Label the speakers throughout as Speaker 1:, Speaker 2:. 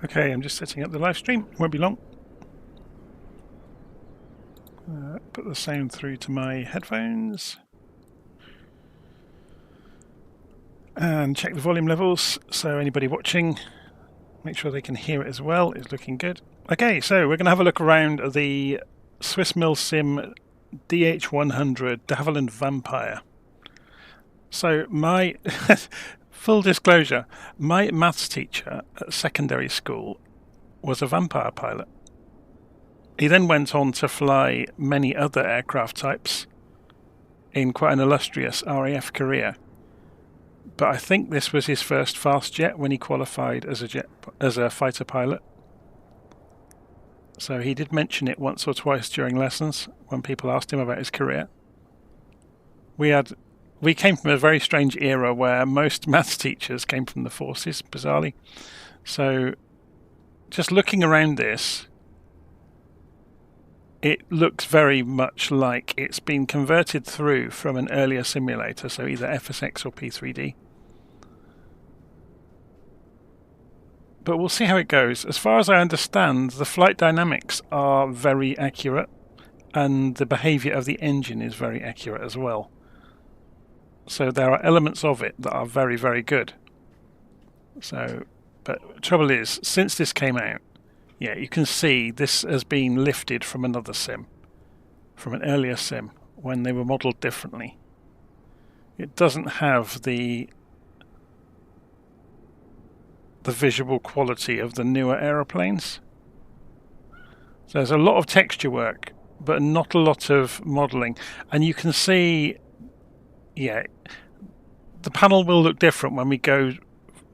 Speaker 1: Okay, I'm just setting up the live stream. Won't be long. Put the sound through to my headphones. And check the volume levels, so anybody watching, make sure they can hear it as well. It's looking good. Okay, so we're going to have a look around the Swiss Milsim DH100 de Havilland Vampire. So my full disclosure, my maths teacher at secondary school was a Vampire pilot. He then went on to fly many other aircraft types in quite an illustrious RAF career. But I think this was his first fast jet when he qualified as a fighter pilot. So he did mention it once or twice during lessons when people asked him about his career. We came from a very strange era where most maths teachers came from the forces, bizarrely. So just looking around this, it looks very much like it's been converted through from an earlier simulator, so either FSX or P3D. But we'll see how it goes. As far as I understand, the flight dynamics are very accurate, and the behaviour of the engine is very accurate as well. So there are elements of it that are very, very good. So, but the trouble is, since this came out, yeah, you can see this has been lifted from another sim, from an earlier sim, when they were modelled differently. It doesn't have the visual quality of the newer aeroplanes. So there's a lot of texture work, but not a lot of modelling. And you can see, yeah, the panel will look different when we go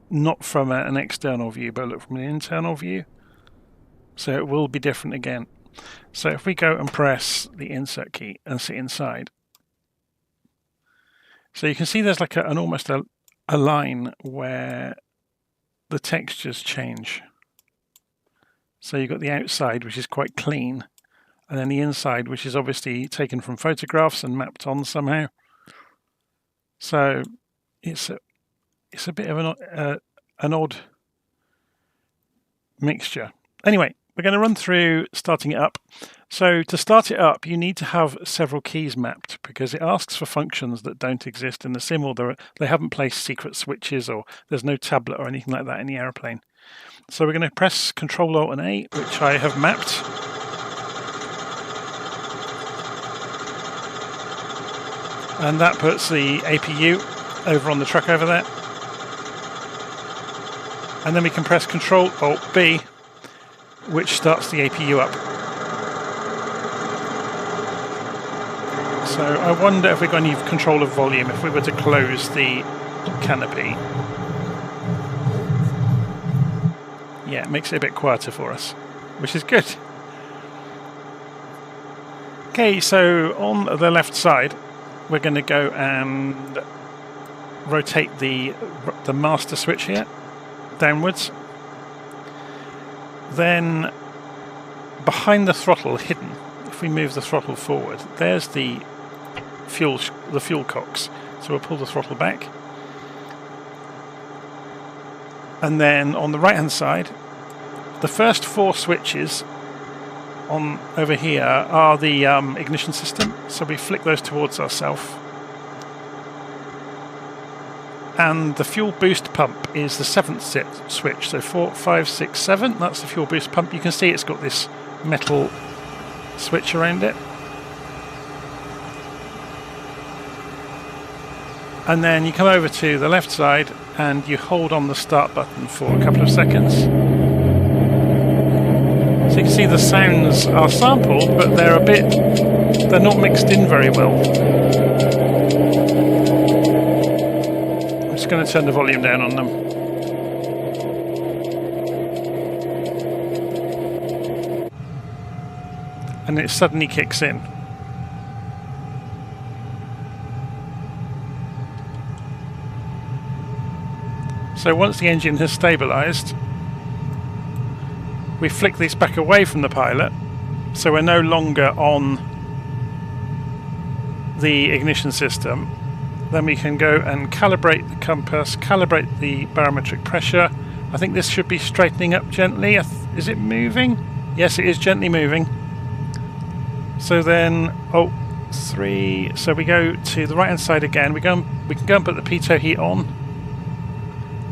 Speaker 1: not from an external view, but look from an internal view. So it will be different again. So if we go and press the insert key and sit inside, so you can see there's like almost a line where the textures change. So you've got the outside, which is quite clean, and then the inside, which is obviously taken from photographs and mapped on somehow. So it's a bit of an odd mixture. Anyway, we're going to run through starting it up. So to start it up, you need to have several keys mapped because it asks for functions that don't exist in the sim, or they haven't placed secret switches, or there's no tablet or anything like that in the aeroplane. So we're going to press Control Alt and A, which I have mapped. And that puts the APU over on the truck over there. And then we can press Control Alt B, which starts the APU up. So I wonder if we're going to use control of volume if we were to close the canopy. Yeah, it makes it a bit quieter for us, which is good. Okay, so on the left side, we're going to go and rotate the master switch here downwards. Then behind the throttle, hidden, if we move the throttle forward, there's the fuel cocks. So we'll pull the throttle back. And then on the right hand side, the first four switches on over here are the ignition system. So we flick those towards ourselves. And the fuel boost pump is the seventh switch. So 4, 5, 6, 7. That's the fuel boost pump. You can see it's got this metal switch around it. And then you come over to the left side and you hold on the start button for a couple of seconds. So you can see the sounds are sampled, but they're not mixed in very well. I'm just going to turn the volume down on them. And it suddenly kicks in. So once the engine has stabilised, we flick this back away from the pilot, so we're no longer on the ignition system. Then we can go and calibrate the compass, calibrate the barometric pressure, I think this should be straightening up gently. Is it moving? Yes, it is gently moving. So then, 3. So we go to the right hand side again. We can go and put the pitot heat on,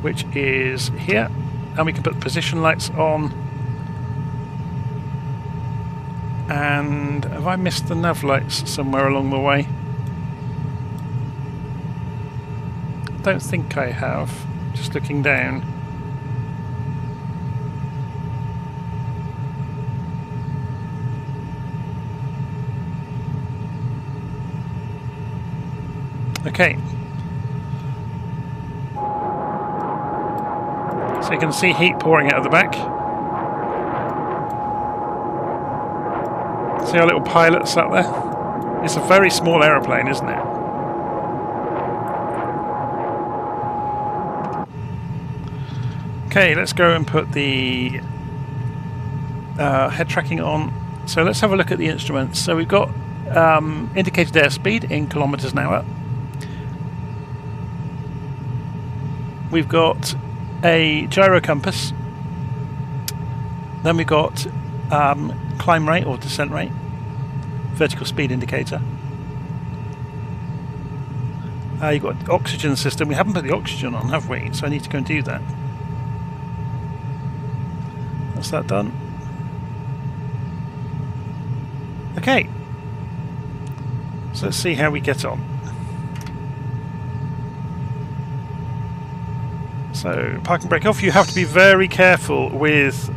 Speaker 1: which is here, and we can put the position lights on. And have I missed the nav lights somewhere along the way? I don't think I have. Just looking down. Okay. So you can see heat pouring out of the back. See our little pilots up there? It's a very small aeroplane, isn't it? Okay, let's go and put the head tracking on. So let's have a look at the instruments. So we've got indicated airspeed in kilometers an hour. We've got a gyro compass. Then we've got climb rate or descent rate, vertical speed indicator. You've got oxygen system. We haven't put the oxygen on, have we? So I need to go and do that. That's that done. Okay. So let's see how we get on. So park and brake off. You have to be very careful with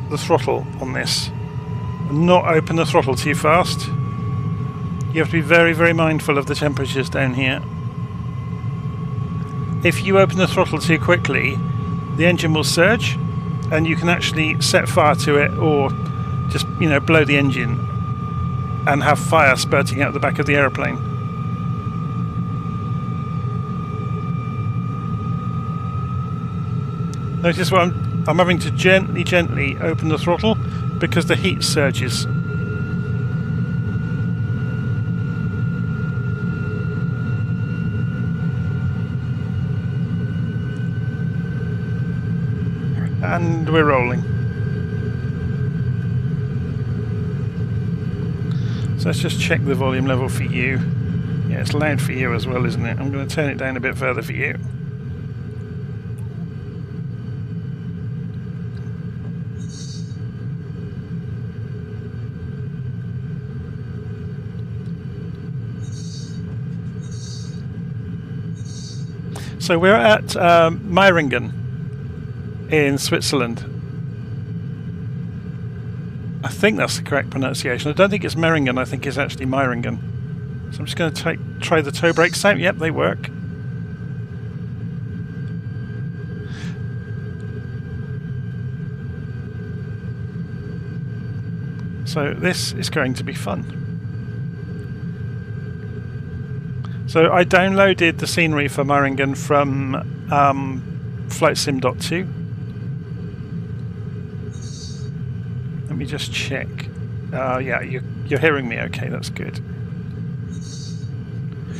Speaker 1: the throttle on this. Not open the throttle too fast. You have to be very, very mindful of the temperatures down here. If you open the throttle too quickly, the engine will surge, and you can actually set fire to it, or just, you know, blow the engine and have fire spurting out the back of the aeroplane. Notice what I'm having to gently open the throttle because the heat surges. And we're rolling. So let's just check the volume level for you. Yeah, it's loud for you as well, isn't it? I'm going to turn it down a bit further for you. So we're at Meiringen in Switzerland. I think that's the correct pronunciation. I don't think it's Meiringen, I think it's actually Meiringen. So I'm just going to try the toe brakes out. Yep, they work. So this is going to be fun. So I downloaded the scenery for Meiringen from FlightSim.2. Let me just check. Yeah, you're hearing me okay, that's good.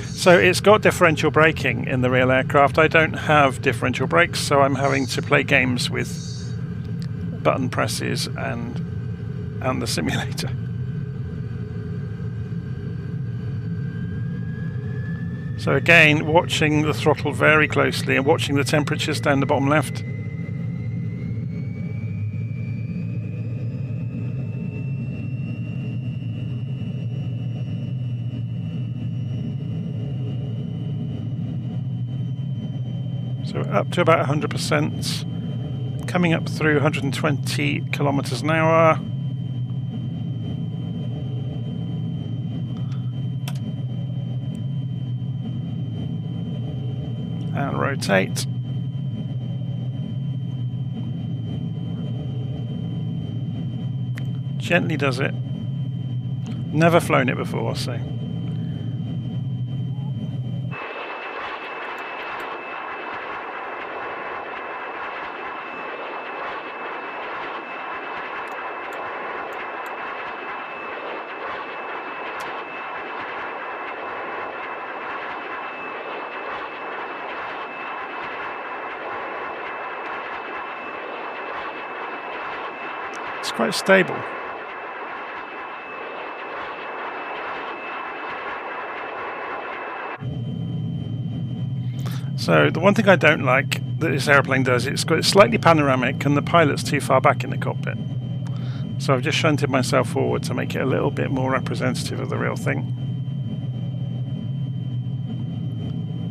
Speaker 1: So it's got differential braking in the real aircraft. I don't have differential brakes, so I'm having to play games with button presses and the simulator. So again, watching the throttle very closely and watching the temperatures down the bottom left. So up to about 100%, coming up through 120 kilometers an hour. And rotate. Gently does it. Never flown it before, so. It's quite stable. So the one thing I don't like that this aeroplane does, it's slightly panoramic and the pilot's too far back in the cockpit. So I've just shunted myself forward to make it a little bit more representative of the real thing.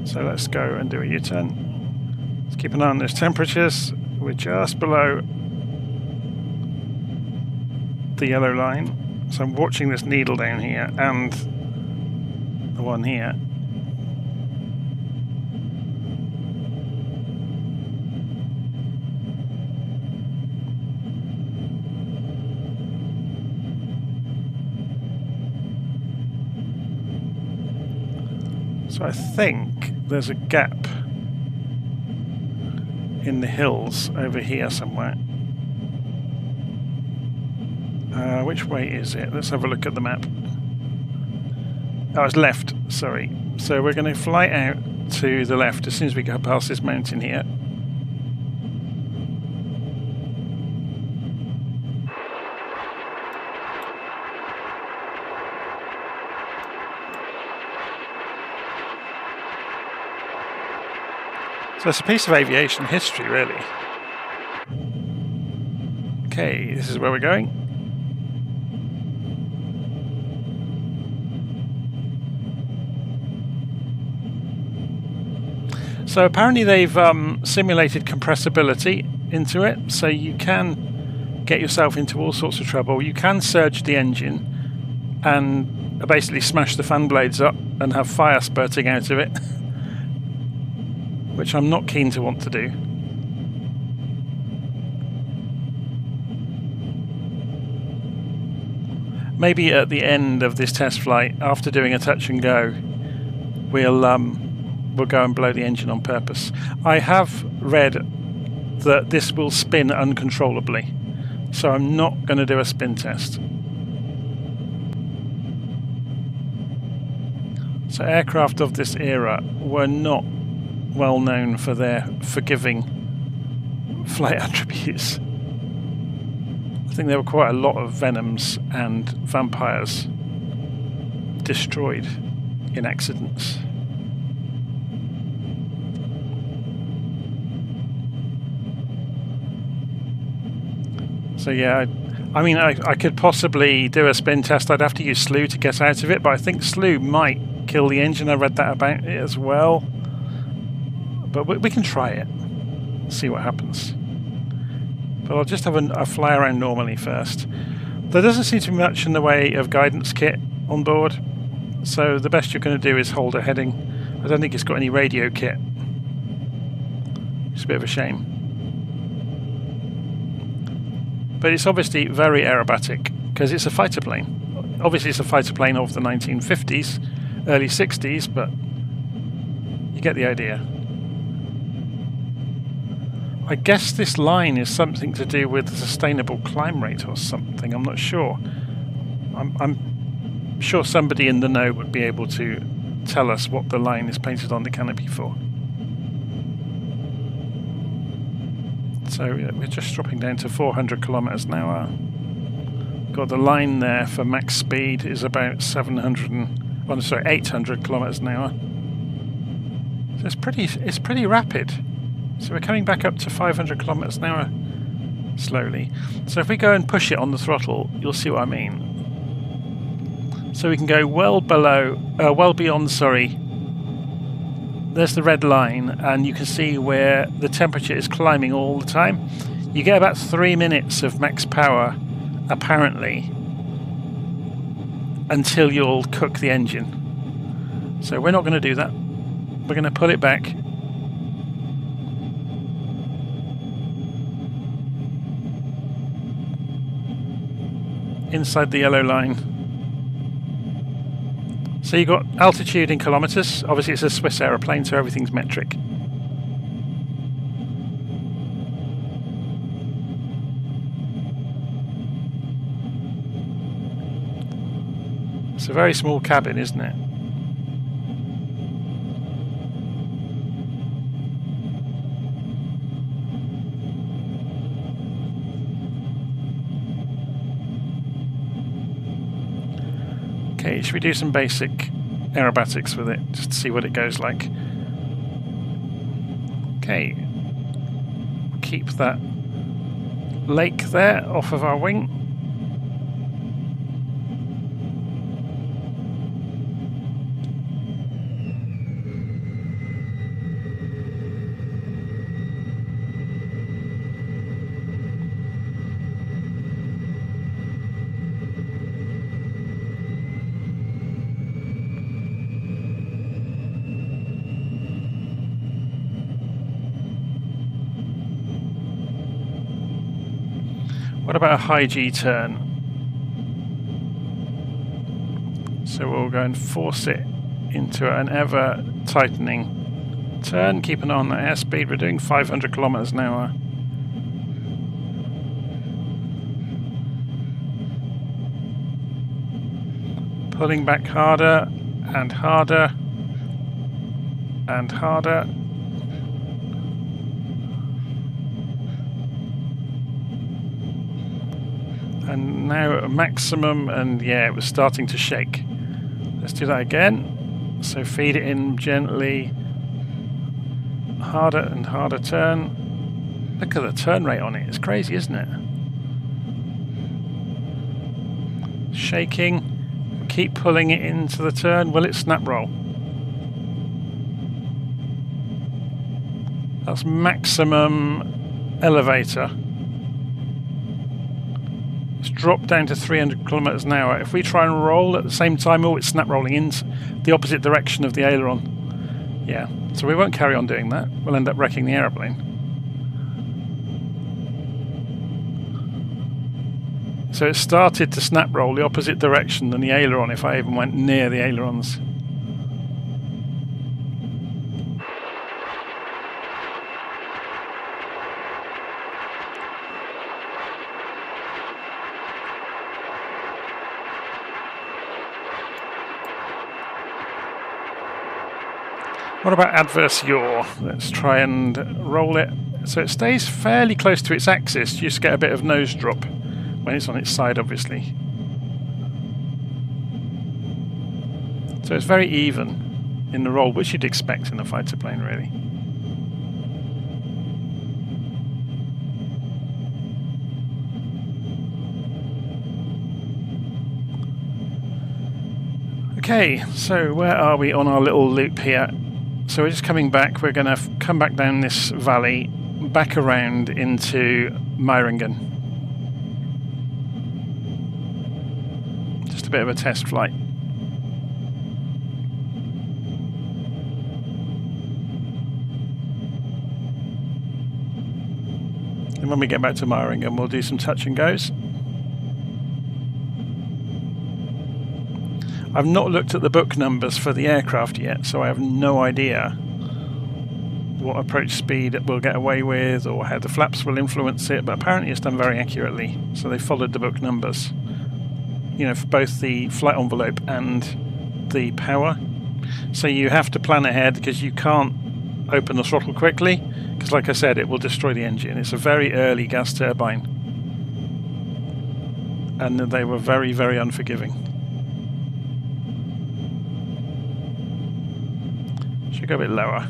Speaker 1: So let's go and do a U-turn. Let's keep an eye on those temperatures. We're just below the yellow line. So I'm watching this needle down here and the one here. So I think there's a gap in the hills over here somewhere. Which way is it? Let's have a look at the map. Oh, it's left, sorry. So we're going to fly out to the left as soon as we go past this mountain here. So it's a piece of aviation history, really. Okay, this is where we're going. So apparently they've simulated compressibility into it, so you can get yourself into all sorts of trouble. You can surge the engine and basically smash the fan blades up and have fire spurting out of it. Which I'm not keen to want to do. Maybe at the end of this test flight, after doing a touch and go, we'll go and blow the engine on purpose. I have read that this will spin uncontrollably, so I'm not going to do a spin test. So aircraft of this era were not well known for their forgiving flight attributes. I think there were quite a lot of Venoms and Vampires destroyed in accidents. So yeah, I mean I could possibly do a spin test. I'd have to use slew to get out of it, but I think slew might kill the engine. I read that about it as well. But we can try it, see what happens. But I'll just have a fly around normally first. There doesn't seem to be much in the way of guidance kit on board, so the best you're going to do is hold a heading. I don't think it's got any radio kit. It's a bit of a shame. But it's obviously very aerobatic, because it's a fighter plane. Obviously it's a fighter plane of the 1950s, early 60s, but you get the idea. I guess this line is something to do with the sustainable climb rate or something. I'm not sure. I'm sure somebody in the know would be able to tell us what the line is painted on the canopy for. So we're just dropping down to 400 kilometers an hour. Got the line there for max speed is about 800 kilometers an hour. So it's pretty rapid. So we're coming back up to 500 kilometers an hour slowly. So if we go and push it on the throttle, you'll see what I mean. So we can go well beyond, sorry. There's the red line, and you can see where the temperature is climbing all the time. You get about 3 minutes of max power, apparently, until you'll cook the engine. So we're not going to do that. We're going to pull it back. Inside the yellow line. So you've got altitude in kilometers. Obviously it's a Swiss aeroplane, so everything's metric. It's a very small cabin, isn't it? Okay, should we do some basic aerobatics with it, just to see what it goes like? Okay, keep that lake there off of our wing. What about a high G turn? So we'll go and force it into an ever tightening turn. Keep an eye on the airspeed. We're doing 500 kilometers an hour. Pulling back harder and harder and harder. And now at maximum, and yeah, it was starting to shake. Let's do that again. So feed it in gently. Harder and harder turn. Look at the turn rate on it. It's crazy, isn't it? Shaking. Keep pulling it into the turn. Will it snap roll? That's maximum elevator. Drop down to 300 kilometers an hour. If we try and roll at the same time, oh, it's snap rolling in the opposite direction of the aileron. Yeah, so we won't carry on doing that. We'll end up wrecking the aeroplane. So it started to snap roll the opposite direction than the aileron if I even went near the ailerons. What about adverse yaw? Let's try and roll it so it stays fairly close to its axis. You just get a bit of nose drop when it's on its side, obviously. So it's very even in the roll, which you'd expect in a fighter plane, really. Okay, so where are we on our little loop here? So we're just coming back. We're going to come back down this valley, back around into Meiringen. Just a bit of a test flight. And when we get back to Meiringen, we'll do some touch and goes. I've not looked at the book numbers for the aircraft yet, so I have no idea what approach speed it will get away with or how the flaps will influence it, but apparently it's done very accurately, so they followed the book numbers. You know, for both the flight envelope and the power. So you have to plan ahead because you can't open the throttle quickly, because like I said, it will destroy the engine. It's a very early gas turbine. And they were very, very unforgiving. Should go a bit lower.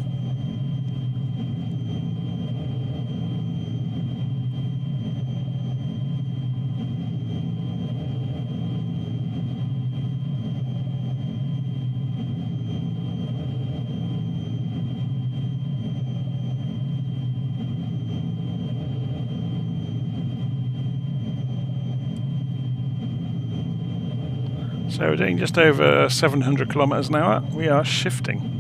Speaker 1: So we're doing just over 700 kilometers an hour. We are shifting.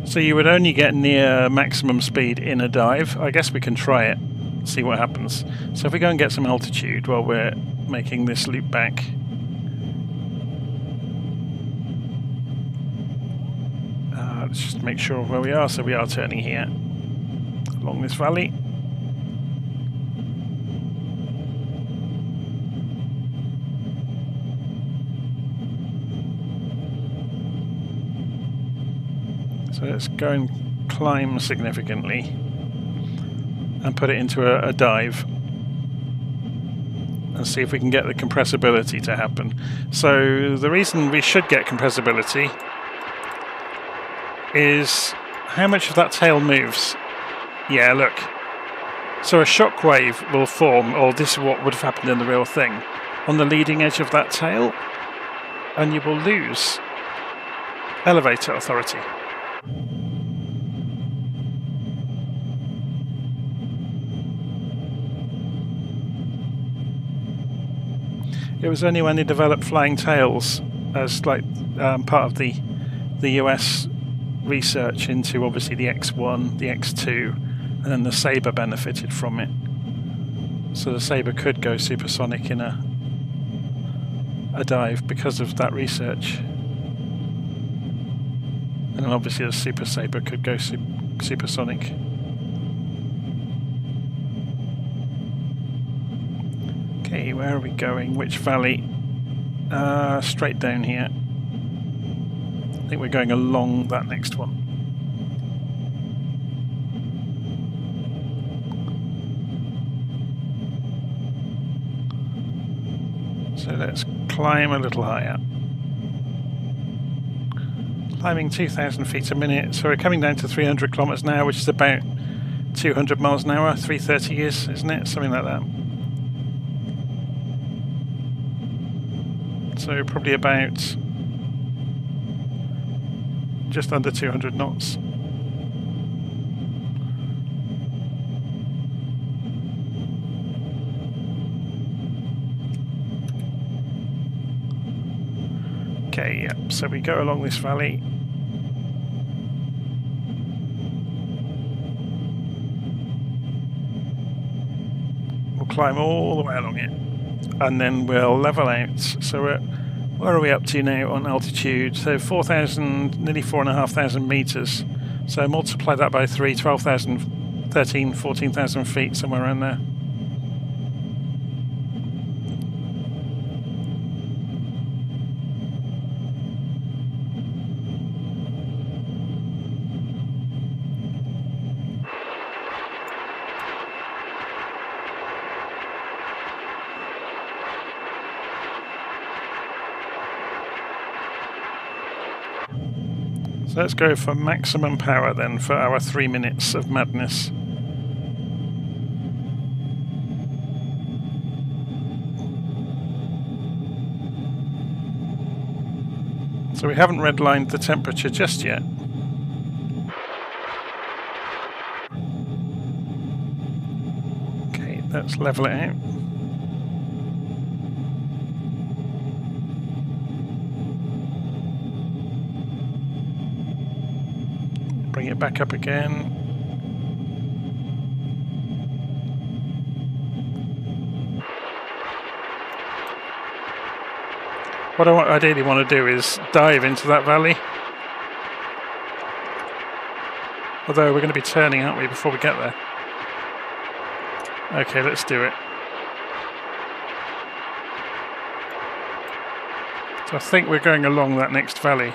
Speaker 1: So you would only get near maximum speed in a dive. I guess we can try it, see what happens. So if we go and get some altitude while we're making this loop back. Let's just make sure where we are. So we are turning here along this valley. So let's go and climb significantly and put it into a dive and see if we can get the compressibility to happen. So the reason we should get compressibility is how much of that tail moves. Yeah, look. So a shock wave will form, or this is what would have happened in the real thing, on the leading edge of that tail, and you will lose elevator authority. It was only when they developed flying tails as like part of the US research into obviously the X1, the X2, and then the Sabre benefited from it. So the Sabre could go supersonic in a dive because of that research. And then obviously the Super Sabre could go supersonic. Okay, where are we going? Which valley? Straight down here. I think we're going along that next one. So let's climb a little higher. Climbing 2,000 feet a minute. So we're coming down to 300 kilometers an hour, which is about 200 miles an hour, 330 is, isn't it? Something like that. So probably about just under 200 knots. Okay, yeah, so we go along this valley. We'll climb all the way along it, and then we'll level out. So where are we up to now on altitude? So 4,000, nearly 4,500 meters. So multiply that by 3, 12,000, 13, 14,000 feet, somewhere around there. So let's go for maximum power then for our 3 minutes of madness. So we haven't redlined the temperature just yet. Okay, let's level it out. Bring it back up again. What I ideally want to do is dive into that valley. Although we're going to be turning, aren't we, before we get there? Okay, let's do it. So I think we're going along that next valley.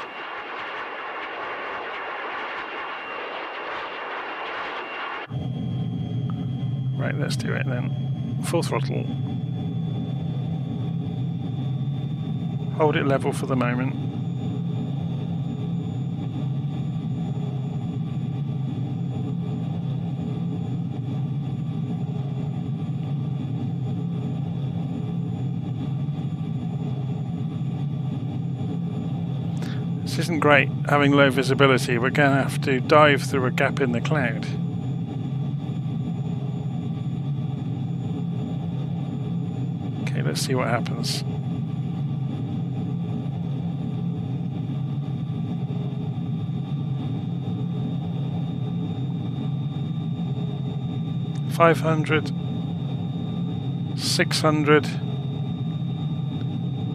Speaker 1: Right, let's do it then. Full throttle. Hold it level for the moment. This isn't great having low visibility. We're going to have to dive through a gap in the cloud. Okay, let's see what happens. $500, $600,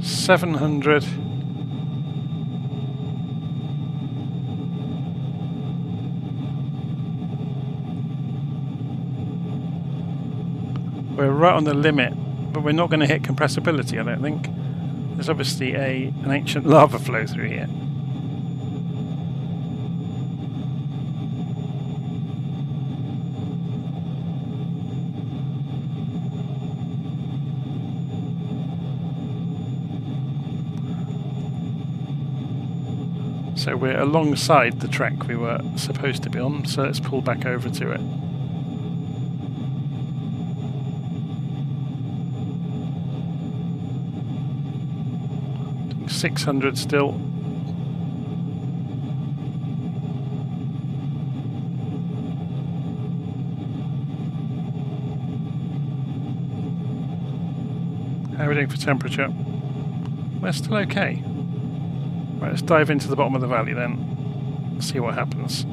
Speaker 1: $700. We're right on the limit, but we're not going to hit compressibility, I don't think. There's obviously an ancient lava flow through here. So we're alongside the track we were supposed to be on, so let's pull back over to it. 600 still. How are we doing for temperature? We're still okay. Right, let's dive into the bottom of the valley then, see what happens.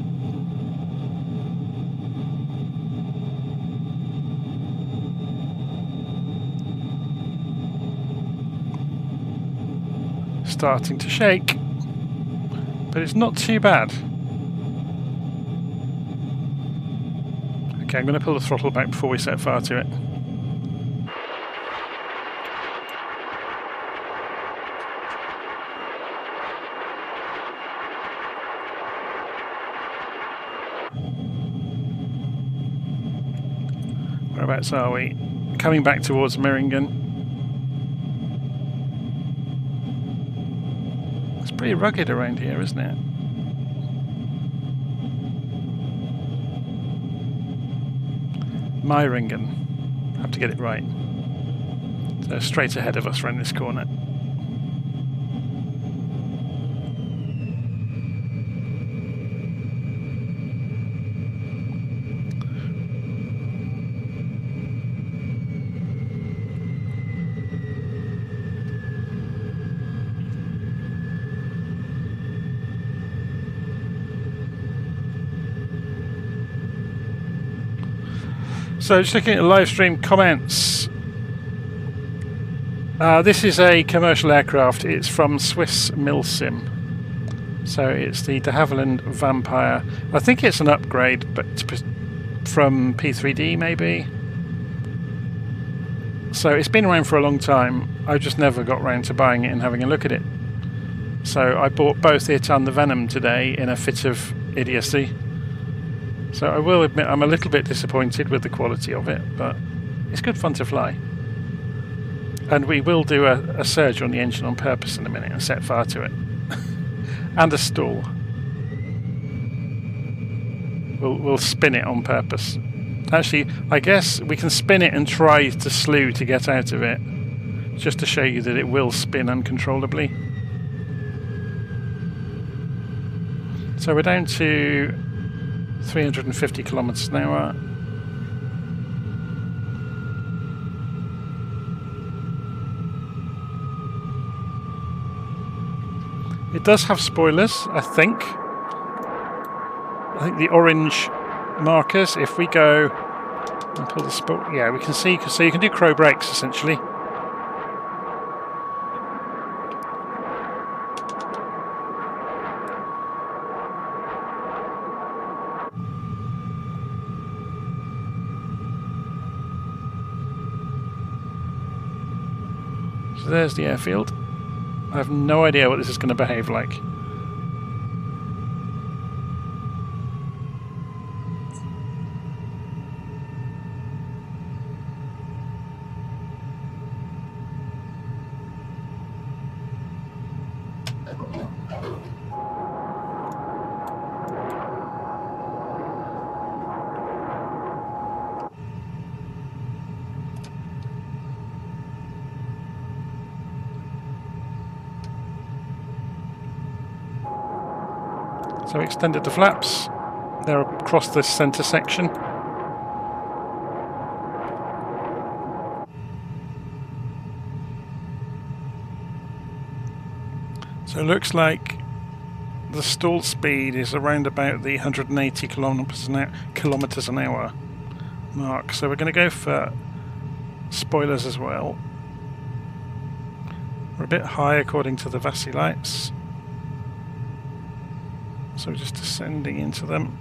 Speaker 1: Starting to shake, but it's not too bad. Okay, I'm going to pull the throttle back before we set fire to it. Whereabouts are we? Coming back towards Meiringen. It's pretty rugged around here, isn't it? Meiringen. Have to get it right. So straight ahead of us around this corner. So just looking at the live stream comments. This is a commercial aircraft. It's from Swiss Milsim. So it's the de Havilland Vampire. I think it's an upgrade, but from P3D maybe. So it's been around for a long time. I just never got round to buying it and having a look at it. So I bought both it and the Venom today in a fit of idiocy. So I will admit I'm a little bit disappointed with the quality of it, but it's good fun to fly. And we will do a surge on the engine on purpose in a minute and set fire to it. And a stall. We'll spin it on purpose. Actually, I guess we can spin it and try to slew to get out of it, just to show you that it will spin uncontrollably. So we're down to 350 kilometers an hour. It does have spoilers, I think. I think the orange markers, if we go and pull the spoil, yeah, we can see, so you can do crow brakes essentially. So there's the airfield. I have no idea what this is going to behave like. So we extended the flaps. They're across this centre section. So it looks like the stall speed is around about the 180 kilometers an hour mark. So we're going to go for spoilers as well. We're a bit high according to the VASI lights. So we're just descending into them.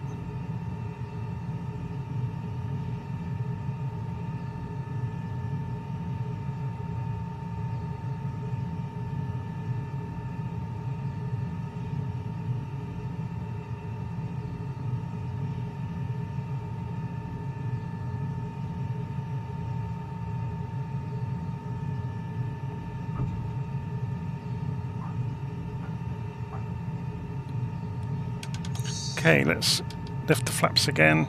Speaker 1: Okay, let's lift the flaps again.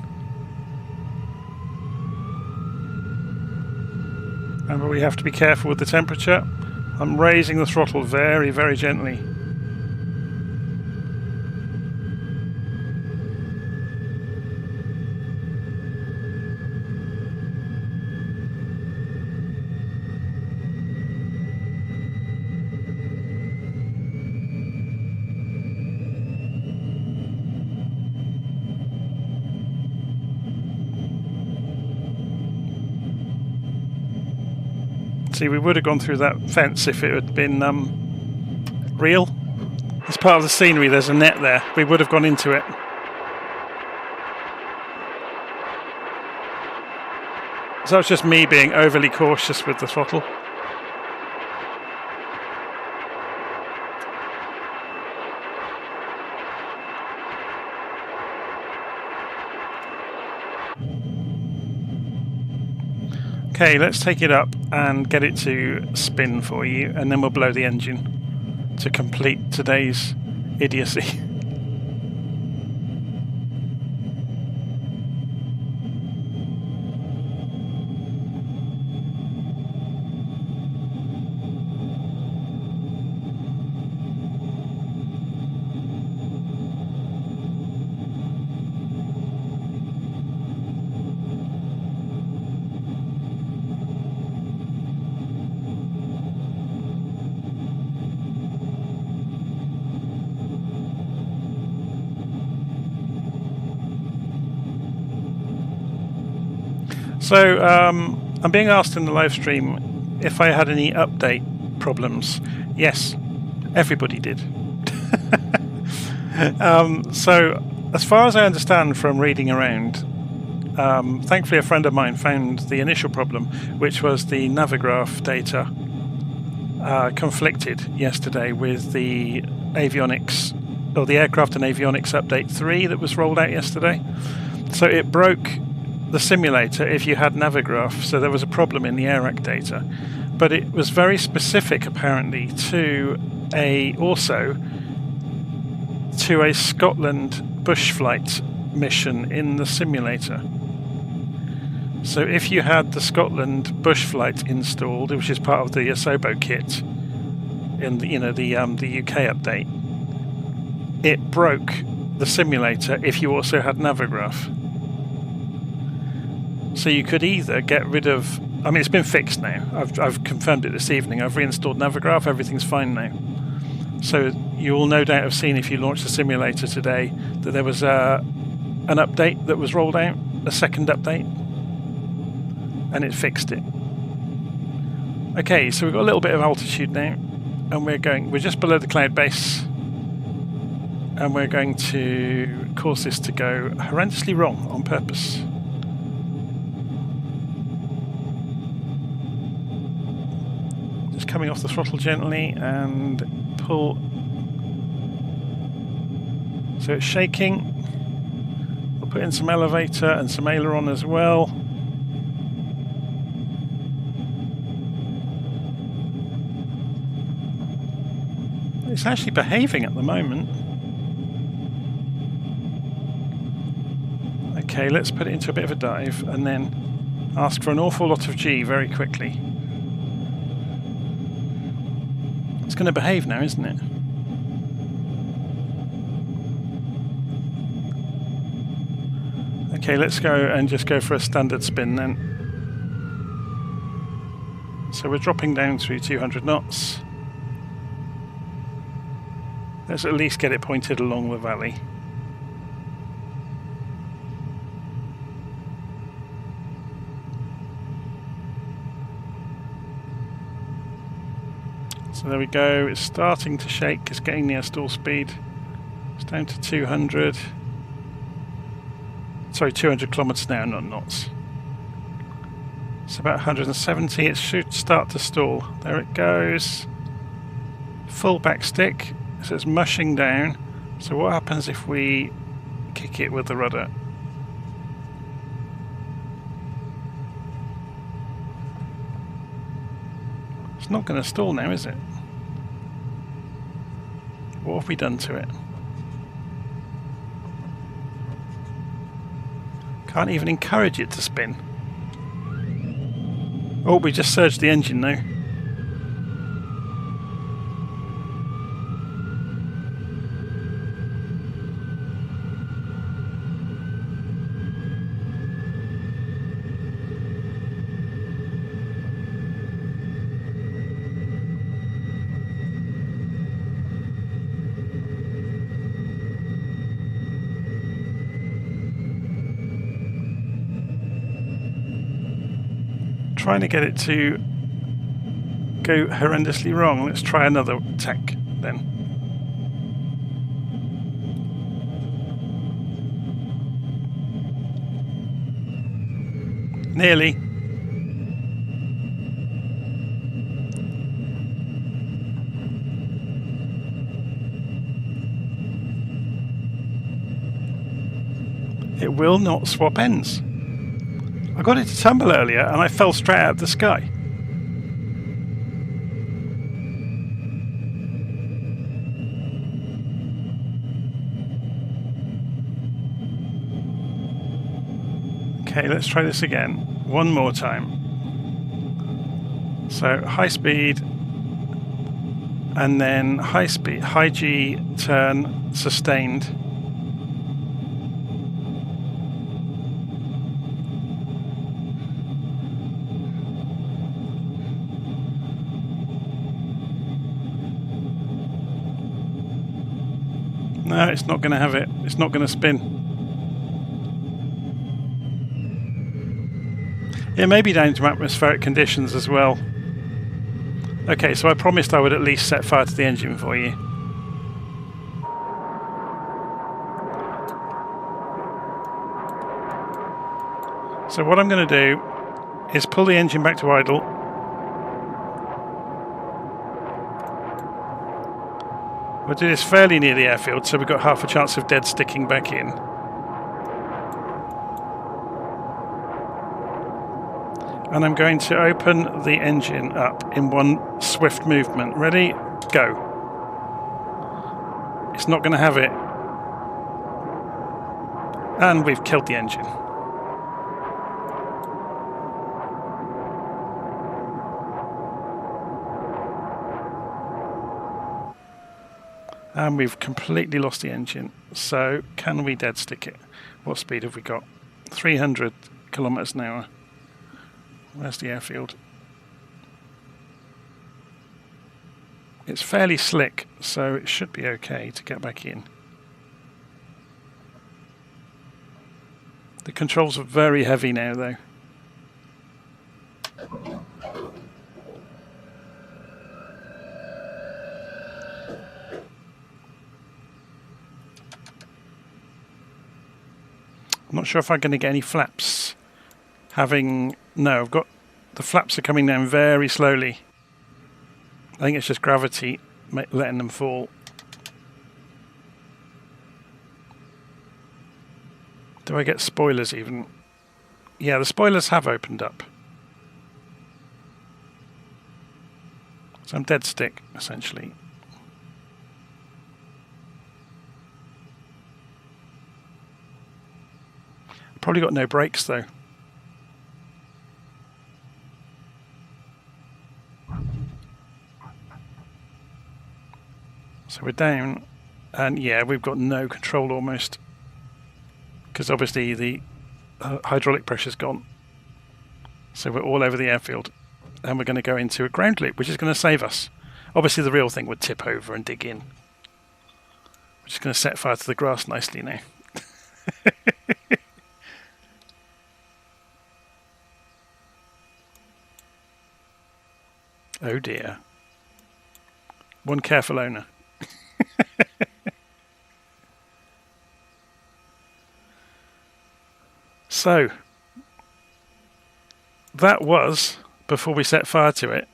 Speaker 1: Remember, we have to be careful with the temperature. I'm raising the throttle very, very gently. See, we would have gone through that fence if it had been real. As part of the scenery, there's a net there. We would have gone into it. So it's just me being overly cautious with the throttle. Okay, let's take it up and get it to spin for you, and then we'll blow the engine to complete today's idiocy. So I'm being asked in the live stream if I had any update problems. Yes, everybody did. So as far as I understand from reading around, thankfully a friend of mine found the initial problem, which was the Navigraph data conflicted yesterday with the avionics, or the aircraft and avionics update 3 that was rolled out yesterday. So it broke the simulator if you had Navigraph, so there was a problem in the AIRAC data, but it was very specific apparently to a Scotland bush flight mission in the simulator. So if you had the Scotland bush flight installed, which is part of the Asobo kit in the UK update, it broke the simulator if you also had Navigraph. So you could either get rid of... I mean, it's been fixed now. I've confirmed it this evening. I've reinstalled Navigraph. Everything's fine now. So you will no doubt have seen, if you launched the simulator today, that there was an update that was rolled out, a second update, and it fixed it. Okay, so we've got a little bit of altitude now, and we're just below the cloud base, and we're going to cause this to go horrendously wrong on purpose. Coming off the throttle gently and pull. So it's shaking. We'll put in some elevator and some aileron as well. It's actually behaving at the moment. Okay, let's put it into a bit of a dive and then ask for an awful lot of G very quickly. It's going to behave now, isn't it? Okay, let's go and just go for a standard spin then. So we're dropping down through 200 knots. Let's at least get it pointed along the valley. So there we go, it's starting to shake, it's getting near stall speed. It's down to 200. Sorry, 200 kilometers an hour, not knots. It's about 170, it should start to stall. There it goes. Full back stick, so it's mushing down. So what happens if we kick it with the rudder? It's not going to stall now, is it? What have we done to it? Can't even encourage it to spin. Oh, we just surged the engine now. Trying to get it to go horrendously wrong. Let's try another attack then. Nearly. It will not swap ends. I got it to tumble earlier and I fell straight out of the sky. Okay, let's try this again. One more time. So high speed and then high speed, high G, turn, sustained. No, it's not going to have it. It's not going to spin. It may be down to atmospheric conditions as well. Okay, so I promised I would at least set fire to the engine for you. So what I'm going to do is pull the engine back to idle. We'll do this fairly near the airfield, so we've got half a chance of dead sticking back in. And I'm going to open the engine up in one swift movement. Ready? Go. It's not going to have it. And we've killed the engine. And we've completely lost the engine. So can we dead stick it? What speed have we got? 300 kilometers an hour. Where's the airfield? It's fairly slick, so it should be okay to get back in. The controls are very heavy now, though. I'm not sure if I'm going to get any flaps. No, I've got the flaps are coming down very slowly. I think it's just gravity letting them fall. Do I get spoilers even? Yeah, the spoilers have opened up. So I'm dead stick, essentially. Probably got no brakes though. So we're down, and yeah, we've got no control almost, because obviously the hydraulic pressure's gone. So we're all over the airfield, and we're going to go into a ground loop, which is going to save us. Obviously the real thing would tip over and dig in. We're just going to set fire to the grass nicely now. Oh dear. One careful owner. So, that was, before we set fire to it,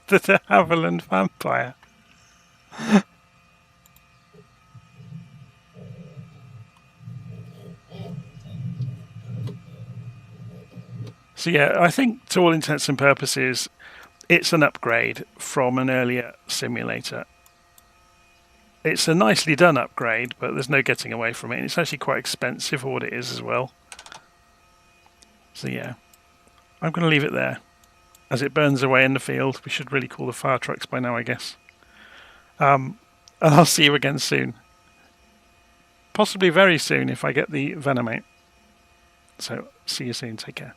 Speaker 1: the de Havilland Vampire. So yeah, I think to all intents and purposes, it's an upgrade from an earlier simulator. It's a nicely done upgrade, but there's no getting away from it. And it's actually quite expensive for what it is as well. So yeah, I'm going to leave it there. As it burns away in the field, we should really call the fire trucks by now, I guess. And I'll see you again soon. Possibly very soon if I get the venom out. So see you soon. Take care.